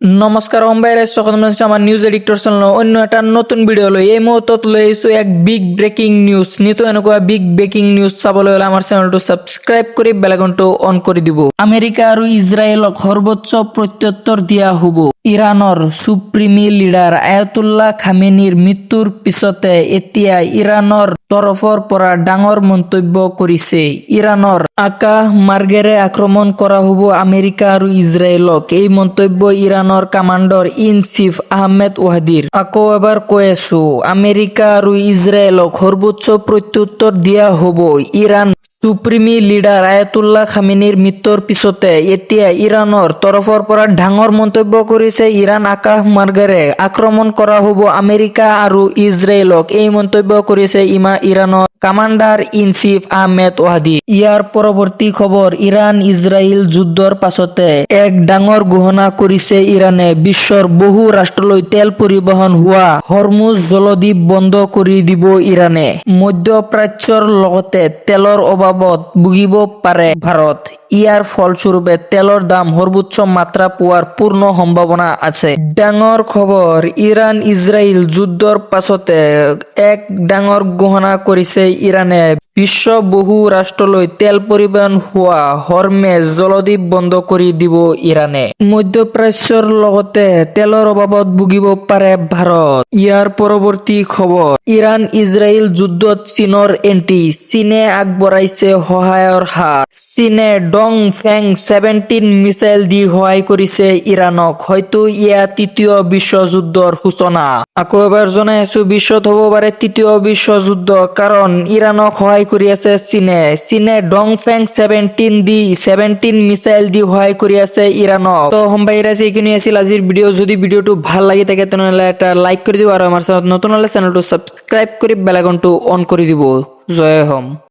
নমস্কাৰ সম্বাইৰে সকলো আমাৰ নিউজ এডিক্টৰ চেনেলৰ অন্য এটা নতুন ভিডিঅ' লৈ এই মুহূৰ্তত লৈ আহিছোঁ এক বিগ ব্ৰেকিং নিউজ। নিতো এনেকুৱা বিগ ব্ৰেকিং নিউজ চাবলৈ হ'লে আমাৰ চেনেলটো ছাবস্ক্ৰাইব কৰি বেল আইকনটো অন কৰি দিব। আমেৰিকা আৰু ইজৰাইলক সৰ্বোচ্চ প্ৰত্যুত্তৰ দিয়া হ'ব। ইৰাণৰ সুপ্ৰিমি লিডাৰ আয়াতুল্লাহ খামেনিৰ মৃত্যুৰ পিছতে এতিয়া ইৰাণৰ তৰফৰ পৰা ডাঙৰ মন্তব্য কৰিছে। ইৰাণৰ আকাশ মাৰ্গেৰে আক্ৰমণ কৰা হ'ব আমেৰিকা আৰু ইজৰাইলক। এই মন্তব্য ইৰাণৰ কামাণ্ডাৰ ইন চিফ আহমেদ ৱাহিদৰ। আকৌ এবাৰ কৈ আছো, আমেৰিকা আৰু ইজৰাইলক সৰ্বোচ্চ প্ৰত্যুত্তৰ দিয়া হ'ব। ইৰাণ সুপ্ৰিমি লিডাৰ আয়াতুল্লাহ খামেনিৰ মৃত্যুৰ পিছতে এতিয়া ইৰাণৰ তৰফৰ পৰা ডাঙৰ মন্তব্য কৰিছে। ইৰাণ আকাশ মাৰ্গেৰে আক্ৰমণ কৰা হ'ব আমেৰিকা আৰু ইজৰাইলক। এই মন্তব্য কৰিছে ইৰাণৰ commander in chief Ahmed Wahid. ইয়াৰ পৰৱৰ্তী খবৰ, ইৰাণ ইজৰাইল যুদ্ধৰ পাছতে এক ডাঙৰ ঘোষণা কৰিছে ইৰাণে। বিশ্বৰ বহু ৰাষ্ট্ৰলৈ তেল পৰিবহণ হোৱা হৰমুজ জলদ্বীপ বন্ধ কৰি দিব ইৰাণে। মধ্যপ্ৰাচ্যৰ লগতে তেলৰ অভাৱত ভুগিব পাৰে ভাৰত। ইয়াৰ ফলস্বৰূপে তেলৰ দাম সৰ্বোচ্চ মাত্ৰা পোৱাৰ পূৰ্ণ সম্ভাৱনা আছে। ডাঙৰ খবৰ, ইৰাণ ইজৰাইল যুদ্ধৰ পাছতে এক ডাঙৰ ঘোষণা কৰিছে ইৰাণে। বিশ্ব বহু ৰাষ্ট্ৰলৈ তেল পৰিবহণ হোৱা হৰমেজ জলদ্বীপ বন্ধ কৰি দিব ইৰাণে। মধ্যপ্ৰাচ্যৰ লগতে তেলৰ অভাৱত ভুগিব পাৰে ভাৰত। ইয়াৰ পৰৱৰ্তী খবৰ, ইৰাণ ইজৰাইল যুদ্ধত চীনৰ এণ্ট্ৰি। চীনে আগবঢ়াইছে সহায়ৰ হাত। চীনে ডং ফেং 17 মিছাইল দি সহায় কৰিছে ইৰাণক। হয়তো এয়া তৃতীয় বিশ্বযুদ্ধৰ সূচনা। আকৌ এবাৰ জনাই আছো, বিশ্বত হ'ব পাৰে তৃতীয় বিশ্বযুদ্ধ, কাৰণ ইৰাণক সহায় কৰি আছে চীনে। চীনে ডং ফেং 17 মিছাইল দি সহায় কৰি আছে ইৰাণক। তো সম্বাইৰা এইখিনি আছিল আজিৰ ভিডিঅ'। যদি ভিডিঅ'টো ভাল লাগি থাকে তেনেহ'লে এটা লাইক কৰি দিব আৰু আমাৰ চেনেলত নতুন হ'লে চেনেলটো ছাবস্ক্ৰাইব কৰি বেল আইকনটো অন কৰি দিব। জয় হোম।